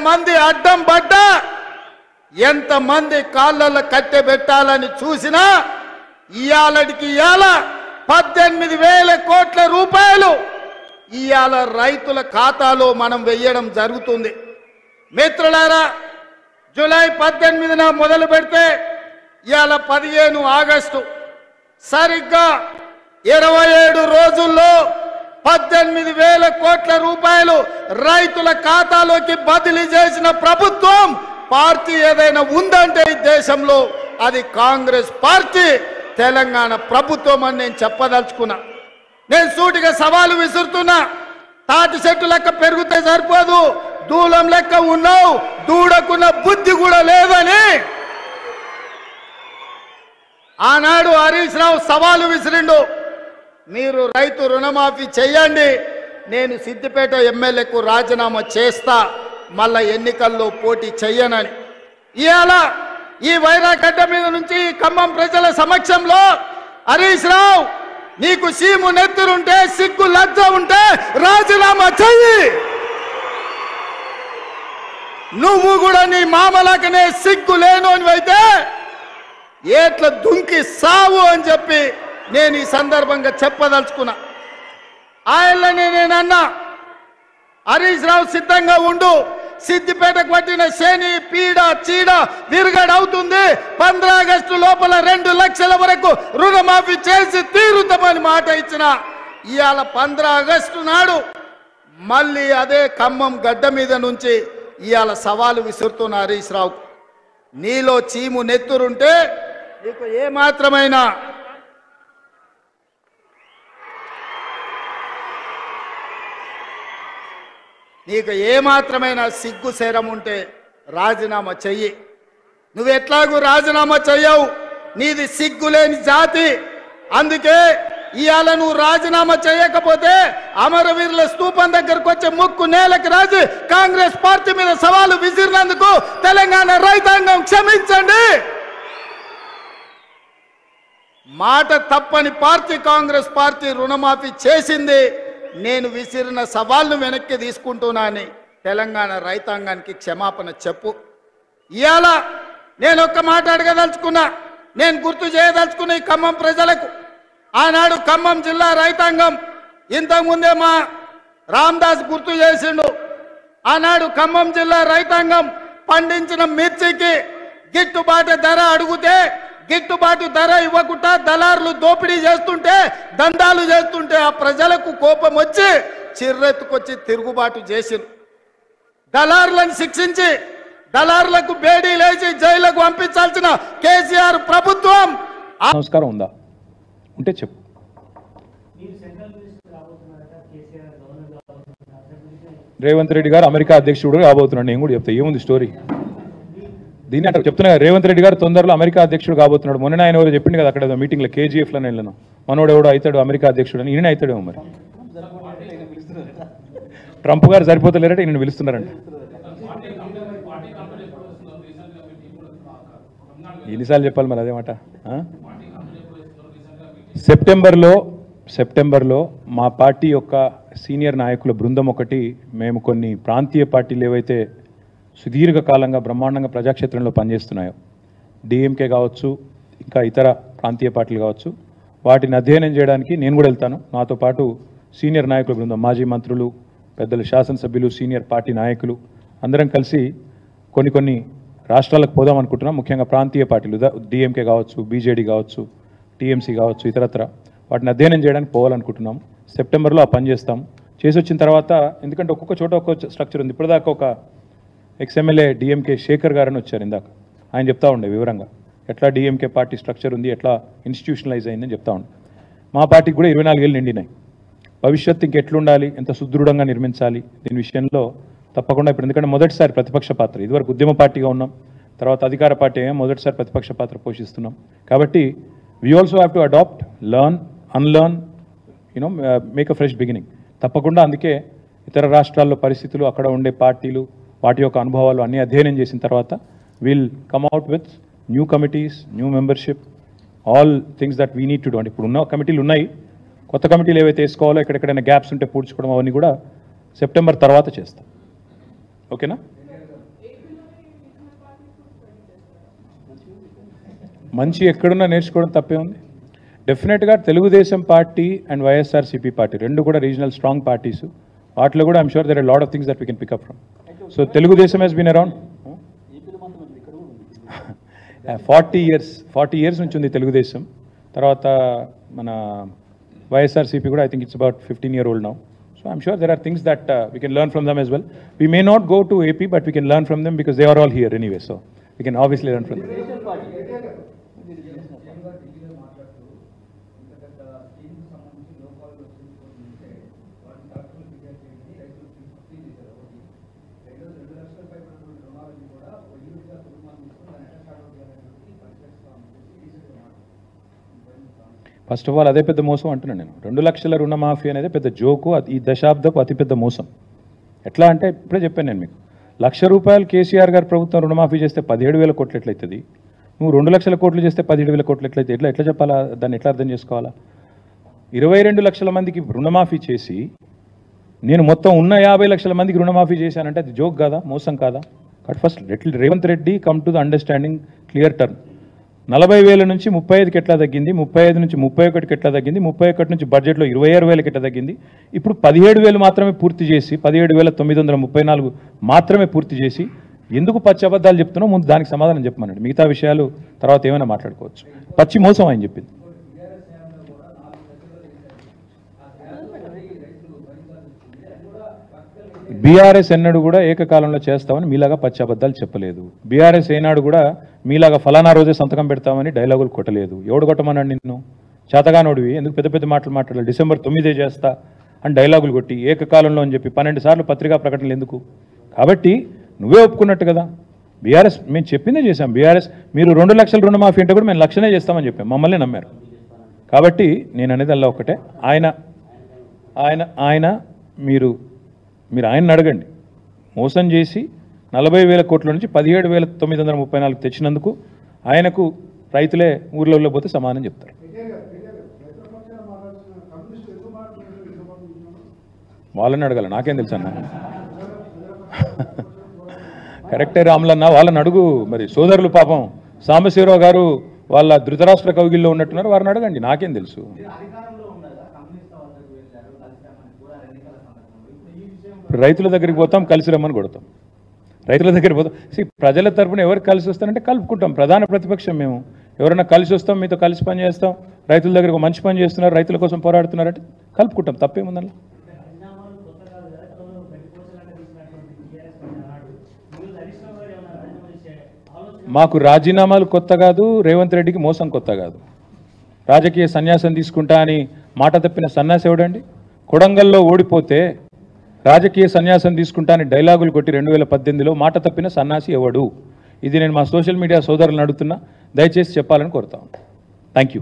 మంది అడ్డం పడ్డా ఎంతమంది కాళ్ళల్లో కట్టెబెట్టాలని చూసినా ఇయాలటికి ఇయాల 18,000 కోట్ల రూపాయలు ఇయాల రైతుల ఖాతాలో మనం వెయ్యడం జరుగుతుంది. మిత్రులారా, జూలై 18న మొదలు పెడితే ఇయాల 15 ఆగస్టు, సరిగ్గా 27 రోజుల్లో 18,000 కోట్ల రూపాయలు రైతుల ఖాతాలోకి బదిలీ చేసిన ప్రభుత్వం పార్టీ ఏదైనా ఉందంటే ఈ దేశంలో అది కాంగ్రెస్ పార్టీ, తెలంగాణ ప్రభుత్వం అని నేను చెప్పదలుచుకున్నా. నేను సూటిగా సవాలు విసురుతున్నా. తాటి చెట్టు లెక్క పెరిగితే సరిపోదు, దూలం లెక్క ఉన్నావు, దూడకున్న బుద్ధి కూడా లేదని ఆనాడు హరీష్ రావు సవాలు విసిరిండు. మీరు రైతు రుణమాఫీ చెయ్యండి, నేను సిద్దిపేట ఎమ్మెల్యేకు రాజీనామా చేస్తా, మళ్ళా ఎన్నికల్లో పోటీ చెయ్యనని. ఇవాళ ఈ వైరాగడ్డ మీద నుంచి ఖమ్మం ప్రజల సమక్షంలో హరీష్ రావు, నీకు సీము నెత్తురుంటే, సిగ్గు లజ్జ ఉంటే రాజీనామా చెయ్యి. నువ్వు కూడా నీ మామలకనే సిగ్గు లేనోనివైతే ఏట్ల దుంకి సావు అని చెప్పి నేను ఈ సందర్భంగా చెప్పదలుచుకున్నా. ఆయననే నేనన్నా, హరీష్ రావు సిద్ధంగా ఉండు, సిద్దిపేటకు పట్టిన శని పీడ చీడ విరగడవుతుంది. 15 ఆగస్టు లోపల 2 లక్షల వరకు రుణమాఫీ చేసి తీరుతామని మాట ఇచ్చిన ఇవాళ 15 ఆగస్టు నాడు మళ్ళీ అదే ఖమ్మం గడ్డ మీద నుంచి ఇవాళ సవాలు విసురుతున్న హరీష్ రావు, నీలో చీము నెత్తురుంటే నీకు ఏమాత్రమైన సిగ్గు శరం ఉంటే రాజీనామా చెయ్యి. నువ్వు ఎట్లాగూ రాజీనామా చెయ్యవు, నీది సిగ్గులేని జాతి. అందుకే ఇవాళ నువ్వు రాజీనామా చేయకపోతే అమరవీరుల స్తూపం దగ్గరకు వచ్చే ముక్కు నేలకు రాజు కాంగ్రెస్ పార్టీ మీద సవాలు విసిరినందుకు తెలంగాణ రైతాంగం క్షమించండి. మాట తప్పని పార్టీ కాంగ్రెస్ పార్టీ రుణమాఫీ చేసింది. నేను విసిరిన సవాల్ను వెనక్కి తీసుకుంటున్నానని తెలంగాణ రైతాంగానికి క్షమాపణ చెప్పు. ఇవాళ నేను ఒక్క మాట అడగదలుచుకున్నా, నేను గుర్తు చేయదలుచుకున్న ఈ ఖమ్మం ప్రజలకు, ఆనాడు ఖమ్మం జిల్లా రైతాంగం ఇంతకుముందే మా రామదాస్ గుర్తు చేసిండు. ఆనాడు ఖమ్మం జిల్లా రైతాంగం పండించిన మిర్చికి గిట్టుబాటు ధర అడిగితే గిట్టుబాటు ధర ఇవ్వకుండా దళారులు దోపిడీ చేస్తుంటే, దందాలు చేస్తుంటే ఆ ప్రజలకు కోపం వచ్చి చిర్రెత్తుకొచ్చి తిరుగుబాటు చేసింది. దళారులను శిక్షించి దళారులకు బేడీ లేచి జైలుకు పంపించాల్సిన కేసీఆర్ ప్రభుత్వం. నమస్కారం ఉందా ఉంటే చెప్పు. రేవంత్ రెడ్డి గారు అమెరికా అధ్యక్షుడు కాబోతున్నాడు, నేను కూడా చెప్తా. ఏముంది స్టోరీ దీన్ని అంటే చెప్తున్నా. రేవంత్ రెడ్డి గారు తొందరలో అమెరికా అధ్యక్షుడు కాబోతున్నాడు. మొన్న ఆయన ఎవరు చెప్పింది కదా అక్కడ మీటింగ్లో, KGF లో వెళ్ళను, మనోడు ఎవడో అవుతాడు అమెరికా అధ్యక్షుడు అని. ఈయన అవుతాడేమో మరి. ట్రంప్ గారు సరిపోతలేరంటే ఈయన పిలుస్తున్నారంట. ఎన్నిసార్లు చెప్పాలి మరి అదే మాట. సెప్టెంబర్లో మా పార్టీ యొక్క సీనియర్ నాయకుల బృందం ఒకటి, మేము కొన్ని ప్రాంతీయ పార్టీలు ఏవైతే సుదీర్ఘకాలంగా బ్రహ్మాండంగా ప్రజాక్షేత్రంలో పనిచేస్తున్నాయో, DMK కావచ్చు, ఇంకా ఇతర ప్రాంతీయ పార్టీలు కావచ్చు, వాటిని అధ్యయనం చేయడానికి నేను కూడా వెళ్తాను. నాతో పాటు సీనియర్ నాయకుల బృందం, మాజీ మంత్రులు, పెద్దలు, శాసనసభ్యులు, సీనియర్ పార్టీ నాయకులు అందరం కలిసి కొన్ని రాష్ట్రాలకు పోదాం అనుకుంటున్నాం. ముఖ్యంగా ప్రాంతీయ పార్టీలు, DMK కావచ్చు, BJD కావచ్చు, TMC కావచ్చు, ఇతరత్ర వాటిని అధ్యయనం చేయడానికి పోవాలనుకుంటున్నాం. సెప్టెంబర్లో ఆ పని చేస్తాం. చేసి వచ్చిన తర్వాత, ఎందుకంటే ఒక్కొక్క చోట ఒక్కొక్క స్ట్రక్చర్ ఉంది. ఇప్పటిదాకా ఒక ఎక్స్ఎమ్మెల్యే DMK శేఖర్ గారని వచ్చారు ఇందాక, ఆయన చెప్తా ఉండే వివరంగా ఎట్లా DMK పార్టీ స్ట్రక్చర్ ఉంది, ఎట్లా ఇన్స్టిట్యూషనలైజ్ అయిందని చెప్తా ఉండే. మా పార్టీకి కూడా 24 ఏళ్ళు నిండినాయి. భవిష్యత్తు ఇంకెట్లుండాలి, ఎంత సుదృఢంగా నిర్మించాలి దీని విషయంలో తప్పకుండా ఇప్పుడు, ఎందుకంటే మొదటిసారి ప్రతిపక్ష పాత్ర, ఇదివరకు ఉద్యమ పార్టీగా ఉన్నాం, తర్వాత అధికార పార్టీ మొదటిసారి ప్రతిపక్ష పాత్ర పోషిస్తున్నాం. కాబట్టి we also have to adapt, learn, unlearn, make a fresh beginning. తప్పకుండా అందుకే ఇతర రాష్ట్రాల్లో పరిస్థితులు, అక్కడ ఉండే పార్టీలు, వాటి యొక్క అనుభవాలు అన్నీ అధ్యయనం చేసిన తర్వాత will come out with new committees, new membership, all things that we need to do. అంటే ఇప్పుడు ఉన్న కమిటీలు ఉన్నాయి, కొత్త కమిటీలు ఏవైతే వేసుకోవాలో, ఎక్కడెక్కడైనా గ్యాప్స్ ఉంటే పూడ్చుకోవడం, అవన్నీ కూడా సెప్టెంబర్ తర్వాత చేస్తాం. ఓకేనా? మంచి ఎక్కడున్నా నేర్చుకోవడం తప్పే ఉంది. డెఫినెట్గా Telugu Desam party and YSRCP party రెండు కూడా రీజనల్ స్ట్రాంగ్ పార్టీస్. వాటిలో కూడా I'm sure there are lot of things that we can pick up from. So Telugu Desam has been around 40 years నుంచి ఉంది తెలుగుదేశం. తర్వాత మన వైఎస్ఆర్సీపీ కూడా I think it's about 15-year-old now. So I'm sure there are things that we can learn from them as well. We may not go to AP, but we can learn from them because they are all here anyway. So we can obviously learn from them. First of all అదే పెద్ద మోసం అంటున్నాను నేను. 2 లక్షల రుణమాఫీ అనేది పెద్ద joke, ఈ దశాబ్దపు అతిపెద్ద మోసం. ఎట్లా అంటే ఇప్పుడే చెప్పాను నేను మీకు, ₹1,00,000 కేసీఆర్ గారు ప్రభుత్వం రుణమాఫీ చేస్తే 17,000 కోట్లు ఎట్లయితుంది? నువ్వు 2 లక్షల కోట్లు చేస్తే 17,000 కోట్లు ఎట్లయితే ఎట్లా చెప్పాలా? దాన్ని ఎట్లా అర్థం చేసుకోవాలా? 22 లక్షల మందికి రుణమాఫీ చేసి నేను మొత్తం ఉన్న 50 లక్షల మందికి రుణమాఫీ చేశానంటే అది జోక్ కాదా, మోసం కాదా? But first Revanth Reddy come to the understanding clear term. 40,000 నుంచి 35కి ఎట్లా తగ్గింది, 35 నుంచి 31కి ఎట్లా తగ్గింది, 31 నుంచి బడ్జెట్లో 26,000కి ఎట్లా తగ్గింది, ఇప్పుడు 17,000 మాత్రమే పూర్తి చేసి 17,934 మాత్రమే పూర్తి చేసి ఎందుకు పచ్చి అబద్ధాలు చెప్తున్నావు? ముందు దానికి సమాధానం చెప్పమనండి. మిగతా విషయాలు తర్వాత ఏమైనా మాట్లాడుకోవచ్చు. పచ్చి మోసం ఆయన చెప్పింది. బీఆర్ఎస్ ఎన్నడూ కూడా ఏకకాలంలో చేస్తామని మీలాగా పచ్చి అబద్ధాలు చెప్పలేదు. బీఆర్ఎస్ ఏనాడు కూడా మీలాగా ఫలానా రోజే సంతకం పెడతామని డైలాగులు కొట్టలేదు. ఎవడు కొట్టమన్నాడు నిన్ను? చేతగానోడివి ఎందుకు పెద్ద పెద్ద మాటలు మాట్లాడాలి? December 9 చేస్తా అని డైలాగులు కొట్టి ఏకకాలంలో అని చెప్పి 12 సార్లు పత్రికా ప్రకటనలు ఎందుకు? కాబట్టి నువ్వే ఒప్పుకున్నట్టు కదా. బీఆర్ఎస్ మేము చెప్పిందే చేశాం. బీఆర్ఎస్ మీరు 2 లక్షల రుణమాఫీ అంటే కూడా మేము 1,00,000 చేస్తామని చెప్పాం, మమ్మల్ని నమ్మారు. కాబట్టి నేను అనేది అలా ఒకటే, ఆయన మీరు ఆయన్ని అడగండి. మోసం చేసి 40,000 కోట్ల నుంచి 17,934 తెచ్చినందుకు ఆయనకు రైతులే ఊర్లలో పోతే సమానం చెప్తారు. వాళ్ళని అడగాల, నాకేం తెలుసు అన్న. కరెక్టే రాములన్న, వాళ్ళని అడుగు. మరి సోదరులు పాపం సాంబశివరావు గారు వాళ్ళ ధృతరాష్ట్ర కౌగిల్లో ఉన్నట్టున్నారు, వారిని అడగండి, నాకేం తెలుసు. రైతుల దగ్గరికి పోతాం, కలిసి రమ్మని కొడతాం. రైతుల దగ్గరికి పోతాం. ప్రజల తరపున ఎవరికి కలిసి వస్తానంటే కలుపుకుంటాం. ప్రధాన ప్రతిపక్షం మేము. ఎవరైనా కలిసి వస్తాం, మీతో కలిసి పని చేస్తాం. రైతుల దగ్గర మంచి పని చేస్తున్నారు, రైతుల కోసం పోరాడుతున్నారంటే కలుపుకుంటాం, తప్పేముందన్న. మాకు రాజీనామాలు కొత్త కాదు, రేవంత్ రెడ్డికి మోసం కొత్త కాదు. రాజకీయ సన్యాసం తీసుకుంటా అని మాట తప్పిన సన్యాసి ఎవడండి? కొడంగల్లో ఓడిపోతే రాజకీయ సన్యాసం తీసుకుంటానని డైలాగులు కొట్టి 2018లో మాట తప్పిన సన్యాసి ఎవడు? ఇది నేను మా సోషల్ మీడియా సోదరులను అడుగుతున్నా, దయచేసి చెప్పాలని కోరుతాను. Thank you.